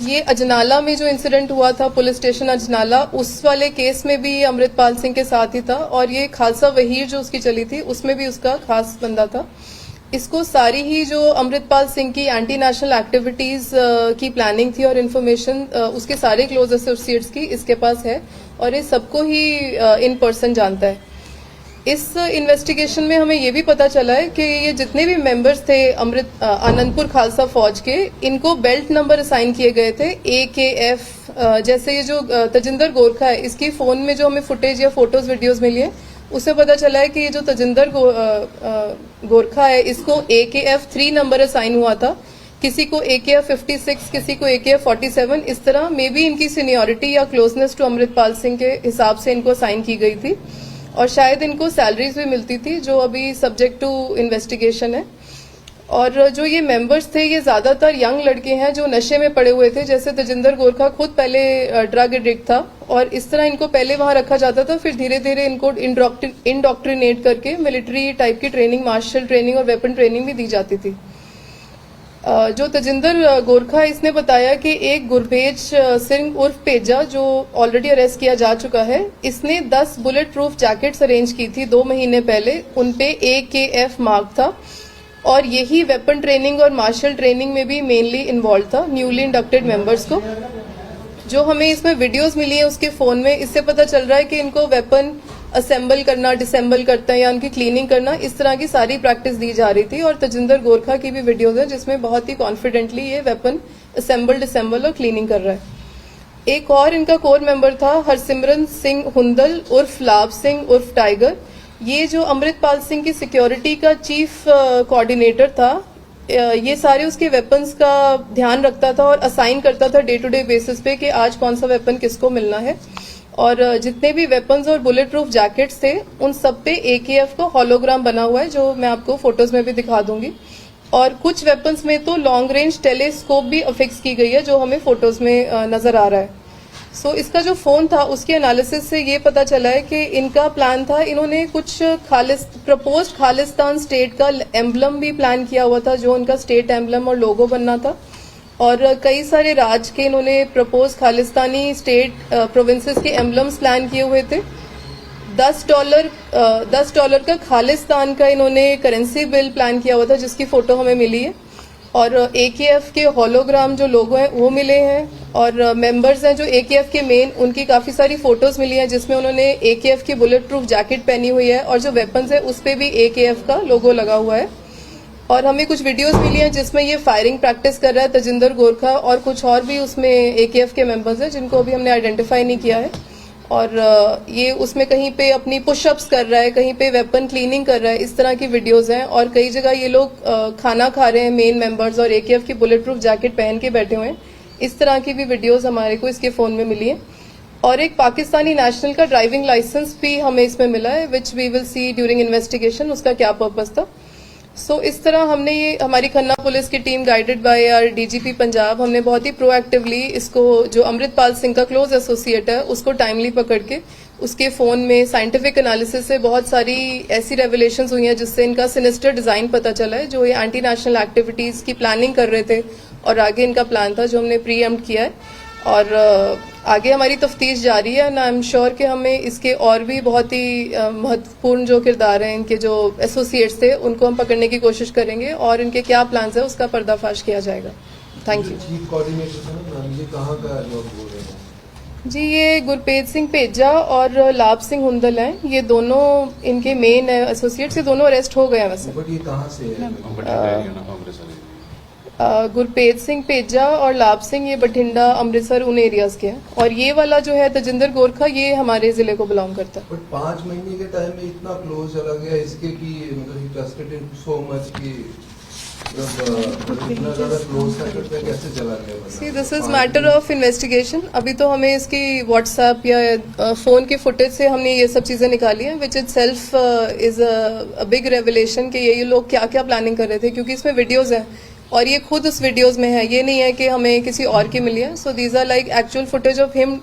ये अजनाला में जो इंसिडेंट हुआ था पुलिस स्टेशन अजनाला, उस वाले केस में भी अमृतपाल सिंह के साथ ही था और ये खालसा वहीर जो उसकी चली थी उसमें भी उसका खास बंदा था। इसको सारी ही जो अमृतपाल सिंह की एंटी नेशनल एक्टिविटीज की प्लानिंग थी और इन्फॉर्मेशन उसके सारे क्लोज एसोसिएट्स की इसके पास है और ये सबको ही इन पर्सन जानता है। इस इन्वेस्टिगेशन में हमें ये भी पता चला है कि ये जितने भी मेंबर्स थे आनंदपुर खालसा फौज के, इनको बेल्ट नंबर असाइन किए गए थे AKF। जैसे ये जो तजिंदर गोरखा है, इसकी फोन में जो हमें फुटेज या फोटोज वीडियोज मिली है उससे पता चला है कि ये जो तजिंदर गोरखा है इसको AKF 3 नंबर असाइन हुआ था, किसी को AKF 56, किसी को AKF 47। इस तरह मे बी इनकी सीनियरिटी या क्लोजनेस टू अमृतपाल सिंह के हिसाब से इनको असाइन की गई थी और शायद इनको सैलरीज भी मिलती थी, जो अभी सब्जेक्ट टू इन्वेस्टिगेशन है। और जो ये मेंबर्स थे ये ज्यादातर यंग लड़के हैं जो नशे में पड़े हुए थे। जैसे तजिंदर गोरखा खुद पहले ड्रग एडिक्ट था और इस तरह इनको पहले वहां रखा जाता था, फिर धीरे धीरे इनको इंडोक्ट्रिनेट करके मिलिट्री टाइप की ट्रेनिंग, मार्शल ट्रेनिंग और वेपन ट्रेनिंग भी दी जाती थी। जो तजिंदर गोरखा इसने बताया कि एक गुरबेज सिंह उर्फ पेजा जो ऑलरेडी अरेस्ट किया जा चुका है, इसने 10 बुलेट प्रूफ जैकेट्स अरेंज की थी 2 महीने पहले, उनपे AKF मार्क था और यही वेपन ट्रेनिंग और मार्शल ट्रेनिंग में भी मेनली इन्वॉल्व था न्यूली इंडक्टेड मेंबर्स को। जो हमें इसमें वीडियोस मिली है उसके फोन में, इससे पता चल रहा है कि इनको वेपन असेंबल करना, डिसेंबल करते हैं या उनकी क्लीनिंग करना, इस तरह की सारी प्रैक्टिस दी जा रही थी। और तजिंदर गोरखा की भी वीडियोज है जिसमें बहुत ही कॉन्फिडेंटली ये वेपन असेंबल, डिसेंबल और क्लीनिंग कर रहा है। एक और इनका कोर मेंबर था हरसिमरन सिंह हुंदल उर्फ लाभ सिंह उर्फ टाइगर। ये जो अमृतपाल सिंह की सिक्योरिटी का चीफ कोऑर्डिनेटर था, ये सारे उसके वेपन्स का ध्यान रखता था और असाइन करता था डे टू डे बेसिस पे कि आज कौन सा वेपन किसको मिलना है। और जितने भी वेपन्स और बुलेट प्रूफ जैकेट्स थे उन सब पे AKF का होलोग्राम बना हुआ है, जो मैं आपको फोटोज में भी दिखा दूंगी। और कुछ वेपन्स में तो लॉन्ग रेंज टेलीस्कोप भी अफिक्स की गई है, जो हमें फोटोज में नजर आ रहा है। सो इसका जो फोन था उसके एनालिसिस से ये पता चला है कि इनका प्लान था, इन्होंने कुछ प्रपोज्ड खालिस्तान स्टेट का एम्बलम भी प्लान किया हुआ था, जो उनका स्टेट एम्बलम और लोगो बनना था। और कई सारे राज्य के इन्होंने प्रपोज खालिस्तानी स्टेट प्रोविंसेस के एम्बलम्स प्लान किए हुए थे। $10 का खालिस्तान का इन्होंने करेंसी बिल प्लान किया हुआ था, जिसकी फोटो हमें मिली है। और AKF के होलोग्राम जो लोगो हैं वो मिले हैं, और मेंबर्स हैं जो AKF के मेन, उनकी काफी सारी फोटोज मिली हैं जिसमें उन्होंने AKF की बुलेट प्रूफ जैकेट पहनी हुई है, और जो वेपन्स है उस पे भी AKF का लोगो लगा हुआ है। और हमें कुछ वीडियोस मिली हैं जिसमें ये फायरिंग प्रैक्टिस कर रहा है तजिंदर गोरखा, और कुछ और भी उसमें AKF के मेंबर्स हैं जिनको अभी हमने आइडेंटिफाई नहीं किया है। और ये उसमें कहीं पे अपनी पुशअप्स कर रहा है, कहीं पे वेपन क्लीनिंग कर रहा है, इस तरह की वीडियोस हैं। और कई जगह ये लोग खाना खा रहे हैं मेन मेंबर्स, और AKF की बुलेट प्रूफ जैकेट पहन के बैठे हुए हैं। इस तरह की भी वीडियोस हमारे को इसके फोन में मिली है। और एक पाकिस्तानी नेशनल का ड्राइविंग लाइसेंस भी हमें इसमें मिला है, which we will see during investigation उसका क्या पर्पस था। सो इस तरह हमने ये, हमारी खन्ना पुलिस की team guided by our DGP Punjab, हमने बहुत ही प्रोएक्टिवली इसको, जो अमृतपाल सिंह का क्लोज एसोसिएट है, उसको टाइमली पकड़ के उसके फोन में साइंटिफिक एनालिसिस से बहुत सारी ऐसी रेवलेशंस हुई हैं जिससे इनका सिनिस्टर डिजाइन पता चला है, जो ये एंटी नेशनल एक्टिविटीज की प्लानिंग कर रहे थे और आगे इनका प्लान था जो हमने प्रीएम्प्ट किया है। और आगे हमारी तफ्तीश जारी है, एंड आई एम श्योर कि हमें इसके और भी बहुत ही महत्वपूर्ण जो किरदार हैं, इनके जो एसोसिएट्स थे, उनको हम पकड़ने की कोशिश करेंगे और इनके क्या प्लान्स है उसका पर्दाफाश किया जाएगा। Thank you. चीफ कोऑर्डिनेटर ये कहाँ का लोग बोल रहे हैं? जी, ये गुरपेज सिंह पेजा और लाभ सिंह हुंदल हैं, ये दोनों इनके मेन एसोसिएट्स, ये दोनों अरेस्ट हो गए हैं वैसे। बट ये कहाँ से है? गुरपेज सिंह पेजा और लाभ सिंह ये बठिंडा, अमृतसर, उन एरियाज के हैं। और ये वाला जो है तजिंदर गोरखा, ये हमारे जिले को बिलोंग करता है। बट 5 महीने के टाइम में इतना क्लोज चला गया इसके कि मतलब ट्रस्टेड इन सो मच कि इतना ज्यादा क्लोज था, कैसे चला गया? See, this is matter of investigation. अभी तो हमें इसकी व्हाट्सएप या फोन की फुटेज से हमने ये सब चीजें निकाली हैं, which it self is a big revelation कि ये लोग क्या क्या प्लानिंग कर रहे थे, क्योंकि इसमें वीडियोज हैं और ये खुद उस वीडियोस में है, ये नहीं है कि हमें किसी और की मिली है। So these are like actual footage of him,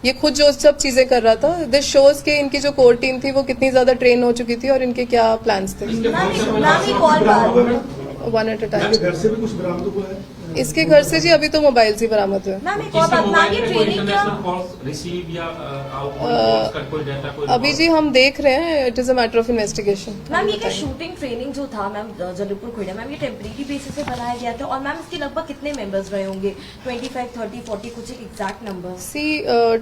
ये खुद जो सब चीजें कर रहा था। दिस शोज के इनकी जो कोर टीम थी वो कितनी ज्यादा ट्रेन हो चुकी थी और इनके क्या प्लान्स थे। One at a time. घर से भी कुछ बरामद हुआ है? इसके घर से जी अभी तो मोबाइल ही बरामद हुए। मैम एक और बात, मैम ये ट्रेनिंग क्या अभी जी हम देख रहे हैं, it is a matter of investigation. Ma'am ये क्या शूटिंग ट्रेनिंग जो था मैम जलीपुर खोड़ा, मैम ये टेम्परेरी बेसिस पे बनाया गया था, और मैम इसके लगभग कितने मेंबर्स रहे होंगे? 25, 30, 40, कुछ एक एग्जैक्ट नंबर? सी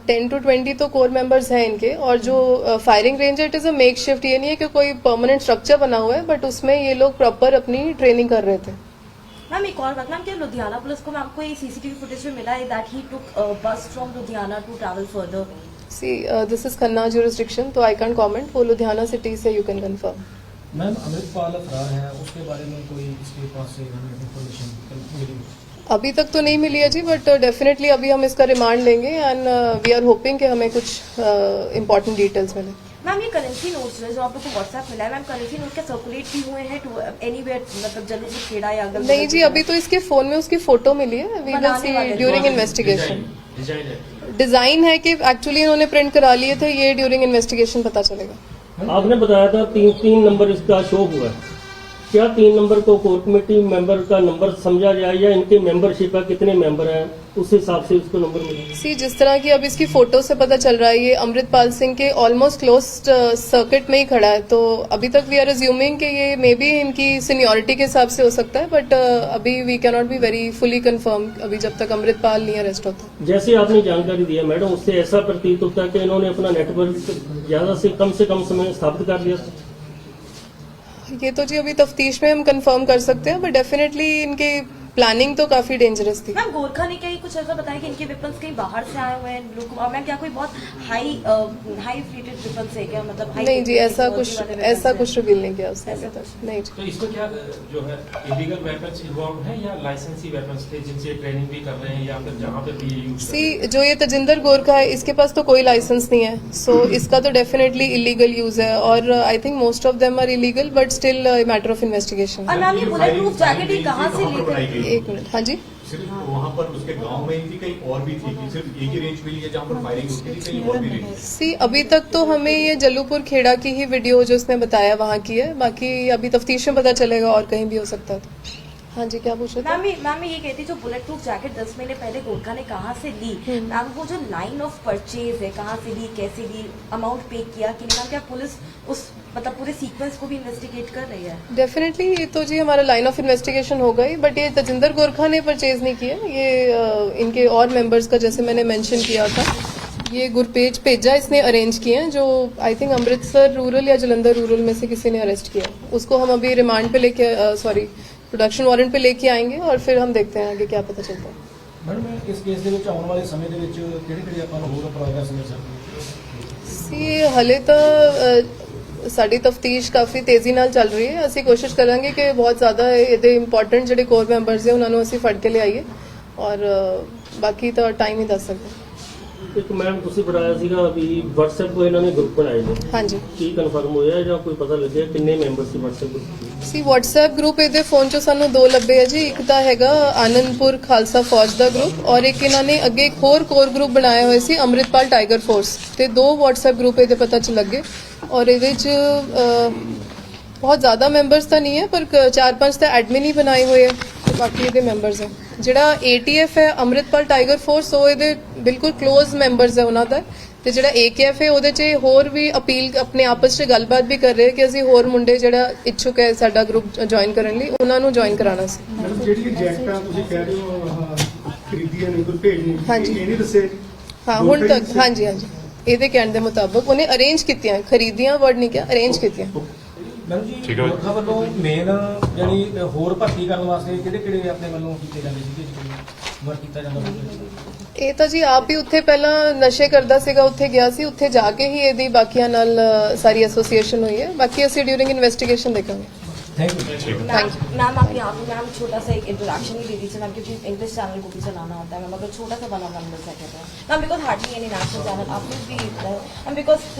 10 to 20 तो कोर मेंबर्स हैं इनके, और जो फायरिंग रेंज है it is a make shift, ये नहीं है कि कोई परमानेंट स्ट्रक्चर बना हुआ है, बट उसमें ये लोग प्रॉपर अपनी ट्रेनिंग कर रहे थे। मैम एक और बात, मैम क्या लुधियाना पुलिस को मैम को ये CCTV फुटेज में मिला है that he took bus from Ludhiana to travel further? See, this is Khanna jurisdiction, तो आई कैंट कमेंट, वो लुधियाना सिटी से you can confirm. Ma'am Amritpal फरार है, उसके बारे में कोई इसके पास से इंफॉर्मेशन मिली? अभी तक तो नहीं मिली है जी, बट डेफिनेटली अभी हम इसका रिमांड लेंगे, एंड वी आर होपिंग कि हमें कुछ इंपॉर्टेंट डिटेल्स मिले। मैम ये करेंसी नोट्स जो आप लोग को व्हाट्सएप मिला है, मैम करेंसी नोट क्या सर्कुलेट भी हुए हैं टू एनीवेयर, मतलब जलूपुर खेड़ा या अगल? नहीं जी, अभी तो इसके फोन में उसकी फोटो मिली है, we will see during investigation. Design है कि एक्चुअली इन्होंने प्रिंट करा लिए थे, ये ड्यूरिंग इन्वेस्टिगेशन पता चलेगा। आपने बताया था 3 नंबर इसका शो हुआ है, क्या 3 नंबर को कोर कमेटी मेंबर का नंबर समझा जाए या इनके मेंबरशिप का कितने मेंबर हैं उस हिसाब से उसको नंबर मिले? सी जिस तरह की अब इसकी फोटो से पता चल रहा है ये अमृतपाल सिंह के ऑलमोस्ट क्लोज सर्किट में ही खड़ा है, तो अभी तक वी आर अज्यूमिंग कि ये मे बी इनकी सीनियरिटी के हिसाब से हो सकता है, बट अभी we can not be very fully confirm अभी जब तक अमृतपाल नहीं अरेस्ट होता। जैसे आपने जानकारी दी है मैडम, उससे ऐसा प्रतीत होता है कि इन्होंने अपना नेटवर्क ज्यादा से कम समय में स्थापित कर लिया। ये तो जी अभी तफ्तीश में हम कंफर्म कर सकते हैं, बट डेफिनेटली इनकी प्लानिंग तो काफी डेंजरस थी। मैम गोरखा ने कहीं कुछ ऐसा बताया कि इनके वेपन्स कहीं बाहर से आए हुए हैं लोग, और मैम क्या कोई बहुत हाई रेटेड वेपन्स है क्या, मतलब high नहीं जी rated ऐसा technology कुछ वाले weapons ऐसा हैं? कुछ रिवील नहीं किया उसने अभी तक। नहीं जी। तो इसमें क्या जो है इलीगल वेपन्स इन्वॉल्व हैं या लाइसेंसी वेपन्स थे जिनसे ट्रेनिंग भी कर रहे हैं या फिर जहाँ पे भी ये यूज सी जो ये तजिंदर गोरखा है इसके पास तो कोई लाइसेंस नहीं है, सो इसका तो डेफिनेटली इलीगल यूज है, और I think most of them are illegal but still matter of investigation. और मैम ये बुलेट प्रूफ जैकेट ही कहाँ से लेकर? एक मिनट। हाँ जी। सिर्फ वहाँ पर उसके गांव में ही थी, कहीं और भी थी कि सिर्फ एक ही रेंज मिली है जहाँ पर फायरिंग होती थी, कहीं और भी रेंज? सी अभी तक तो हमें ये जल्लूपुर खेड़ा की ही वीडियो जो उसने बताया वहाँ की है, बाकी अभी तफ्तीश में पता चलेगा और कहीं भी हो सकता है। तो हाँ जी क्या पूछ रहे थे? मैम ये कहती जो बुलेट प्रूफ जैकेट 10 महीने पहले गोरखा ने कहाँ से ली, मैम वो जो लाइन ऑफ परचेज है कहाँ से ली, कैसे ली, अमाउंट पे किया कि नहीं, मैम क्या पुलिस उस मतलब पूरे सीक्वेंस को भी इन्वेस्टिगेट कर रही है? डेफिनेटली ये तो जी हमारा लाइन ऑफ इन्वेस्टिगेशन होगा ही, बट ये तजिंदर गोरखा ने परचेज नहीं किया, ये इनके और मेंबर्स का जैसे मैंने मेंशन किया था ये गुरपेज पेजा इसने अरेंज किए हैं, जो आई थिंक अमृतसर रूरल या जलंधर रूरल में से किसी ने अरेस्ट किया। उसको हम अभी रिमांड पे लेके प्रोडक्शन वारंट पे लेके आएंगे और फिर हम देखते हैं आगे क्या पता चलता है। ਮੈਡਮ ਇਸ ਕੇਸ ਦੇ ਵਿੱਚ ਆਉਣ ਵਾਲੇ ਸਮੇਂ ਦੇ ਵਿੱਚ ਕਿਹੜੇ ਆਪਾਂ ਨੂੰ ਹੋਰ ਪ੍ਰੋਗਰੈਸ ਮਿਲ ਸਕਦੀ ਹੈ? ਸੀ ਹਲੇ ਤਾਂ ਸਾਡੀ ਤਫਤੀਸ਼ ਕਾਫੀ ਤੇਜ਼ੀ ਨਾਲ ਚੱਲ ਰਹੀ ਹੈ, ਅਸੀਂ ਕੋਸ਼ਿਸ਼ ਕਰਾਂਗੇ ਕਿ ਬਹੁਤ ਜ਼ਿਆਦਾ ਇਹਦੇ ਇੰਪੋਰਟੈਂਟ ਜਿਹੜੇ ਕੋਰ ਮੈਂਬਰਸ ਹੈ ਉਹਨਾਂ ਨੂੰ ਅਸੀਂ ਫੜ ਕੇ ਲਿਆਈਏ, ਔਰ ਬਾਕੀ ਤਾਂ ਟਾਈਮ ਹੀ ਦੱਸ ਸਕਦਾ। ਇੱਕ ਮੈਮ ਤੁਸੀਂ ਬਣਾਇਆ ਸੀਗਾ ਵੀ WhatsApp ਕੋ ਇਹਨਾਂ ਨੇ ਗਰੁੱਪ ਬਣਾਏ ਨੇ, ਹਾਂਜੀ ਕੀ ਕਨਫਰਮ ਹੋਇਆ ਜਾਂ ਕੋਈ ਪਤਾ ਲੱਗਿਆ ਕਿੰਨੇ ਮੈਂਬਰ ਸੀ WhatsApp ਗਰੁੱਪ? ਸੀ WhatsApp ਗਰੁੱਪ ਇਹਦੇ ਫੋਨ 'ਚੋਂ ਸਾਨੂੰ 2 ਲੱਭੇ ਹੈ ਜੀ, ਇੱਕ ਤਾਂ ਹੈਗਾ ਆਨੰਦਪੁਰ ਖਾਲਸਾ ਫੌਜ ਦਾ ਗਰੁੱਪ, ਔਰ ਇੱਕ ਇਹਨਾਂ ਨੇ ਅੱਗੇ ਇੱਕ ਹੋਰ ਕੋਰ ਗਰੁੱਪ ਬਣਾਇਆ ਹੋਇਆ ਸੀ ਅੰਮ੍ਰਿਤਪਾਲ ਟਾਈਗਰ ਫੋਰਸ, ਤੇ 2 WhatsApp ਗਰੁੱਪ ਇਹਦੇ ਪਤਾ ਚ ਲੱਗੇ, ਔਰ ਇਹਦੇ 'ਚ ਬਹੁਤ ਜ਼ਿਆਦਾ ਮੈਂਬਰਸ ਤਾਂ ਨਹੀਂ ਹੈ ਪਰ 4-5 ਤਾਂ ਐਡਮਿਨ ਹੀ ਬਣਾਏ ਹੋਏ ਹੈ, ਤੇ ਬਾਕੀ ਇਹਦੇ ਮੈਂਬਰਸ ਹੈ। ਜਿਹੜਾ ATF ਹੈ ਅੰਮ੍ਰਿਤਪਾਲ ਟਾਈਗਰ ਫੋਰਸ ਉਹ ਇਹਦੇ ਬਿਲਕੁਲ ক্লোਜ਼ ਮੈਂਬਰਸ ਹੈ ਉਹਨਾਂ ਦਾ, ਤੇ ਜਿਹੜਾ AKF ਹੈ ਉਹਦੇ 'ਚ ਹੋਰ ਵੀ ਅਪੀਲ ਆਪਣੇ ਆਪਸ 'ਚ ਗੱਲਬਾਤ ਵੀ ਕਰ ਰਹੇ ਕਿ ਅਸੀਂ ਹੋਰ ਮੁੰਡੇ ਜਿਹੜਾ ਇੱਛੁਕ ਹੈ ਸਾਡਾ ਗਰੁੱਪ ਜੁਆਇਨ ਕਰਨ ਲਈ ਉਹਨਾਂ ਨੂੰ ਜੁਆਇਨ ਕਰਾਉਣਾ ਸੀ। ਮੈਡਮ ਜਿਹੜੀ ਜੈਕਟਾਂ ਤੁਸੀਂ ਕਹਿ ਰਹੇ ਹੋ ਖਰੀਦੀਆਂ ਨੇ ਕੋਈ ਭੇਜਣੀ ਹਾਂਜੀ। ਇਹ ਨਹੀਂ ਦੱਸਿਆ ਜੀ? ਹਾਂ ਹੁਣ ਤੱਕ ਹਾਂਜੀ ਇਹਦੇ ਕਹਿਣ ਦੇ ਮੁਤਾਬਕ ਉਹਨੇ ਅਰੇਂਜ ਕੀਤੀਆਂ, ਖਰੀਦੀਆਂ ਵਰਡ ਨਹੀਂ ਕਿਹਾ, ਅਰੇਂਜ ਕੀਤੀਆਂ। ਮੈਡਮ ਜੀ ਠੀਕ ਹੈ। ਗੋਰਖਾ ਵੱਲੋਂ ਮੇਨ ਜਿਹੜੀ ਹੋਰ ਭਰਤੀ ਕਰਨ ਵਾਸਤੇ ਕਿਹੜੇ ਆਪਣੇ ਵੱਲੋਂ ਕੀਤੇ ਜਾਂਦੇ ਸੀਗੇ ਵਰਕ ਕੀਤਾ ਜਾਂਦਾ ਸੀ? ਇਹ ਤਾਂ ਜੀ ਆਪ ਹੀ ਉੱਥੇ ਪਹਿਲਾਂ ਨਸ਼ੇ ਕਰਦਾ ਸੀਗਾ, ਉੱਥੇ ਗਿਆ ਸੀ, ਉੱਥੇ ਜਾ ਕੇ ਹੀ ਇਹਦੀ ਬਾਕੀਆਂ ਨਾਲ ਸਾਰੀ ਐਸੋਸੀਏਸ਼ਨ ਹੋਈ ਹੈ, ਬਾਕੀ ਅਸੀਂ ਡਿਊਰਿੰਗ ਇਨਵੈਸਟੀਗੇਸ਼ਨ ਦੇਖਾਂਗੇ। Thank you. मैम आप यहाँ पे मैम छोटा सा एक इंट्रोडक्शन ही दे दीजिए मैम, क्योंकि इंग्लिश चैनल को भी चलाना होता है मैम, अगर छोटा सा 1-on-1 मिल सके तो ma'am, because hardly any national channel आप लोग भी मैम, बिकॉज